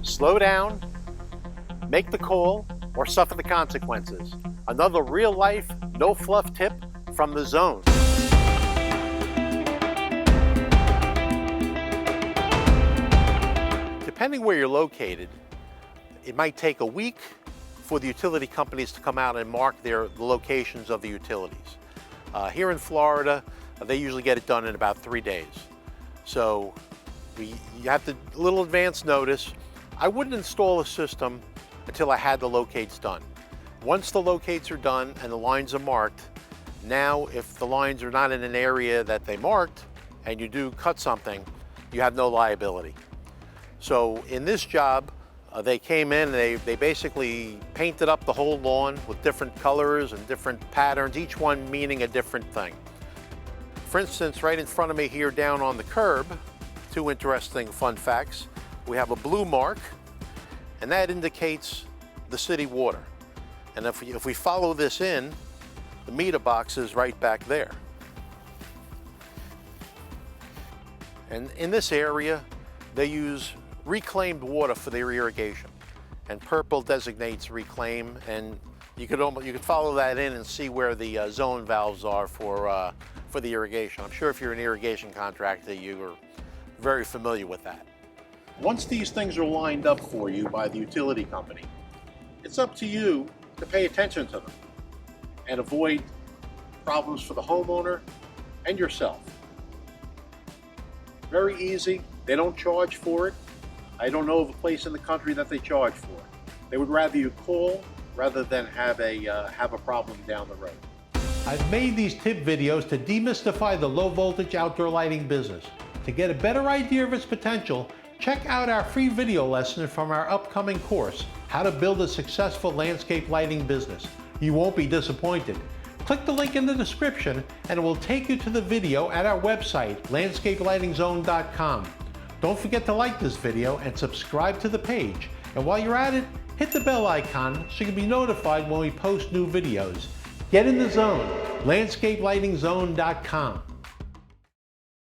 Slow down, make the call, or suffer the consequences. Another real-life, no-fluff tip from the Zone. Depending where you're located, it might take a week for the utility companies to come out and mark the locations of the utilities. Here in Florida, they usually get it done in about 3 days. So you have to little advance notice. I wouldn't install a system until I had the locates done. Once the locates are done and the lines are marked, now if the lines are not in an area that they marked and you do cut something, you have no liability. So in this job, they came in, they basically painted up the whole lawn with different colors and different patterns, each one meaning a different thing. For instance, right in front of me here down on the curb, two interesting fun facts. We have a blue mark, and that indicates the city water. And if we follow this in, the meter box is right back there. And in this area, they use reclaimed water for their irrigation, and purple designates reclaim, and you could follow that in and see where the zone valves are for the irrigation. I'm sure if you're an irrigation contractor, you are very familiar with that. Once these things are lined up for you by the utility company, it's up to you to pay attention to them and avoid problems for the homeowner and yourself. Very easy. They don't charge for it. I don't know of a place in the country that they charge for it. They would rather you call rather than have a problem down the road. I've made these tip videos to demystify the low voltage outdoor lighting business. To get a better idea of its potential, check out our free video lesson from our upcoming course, How to Build a Successful Landscape Lighting Business. You won't be disappointed. Click the link in the description and it will take you to the video at our website, landscapelightingzone.com. Don't forget to like this video and subscribe to the page. And while you're at it, hit the bell icon so you can be notified when we post new videos. Get in the zone, landscapelightingzone.com.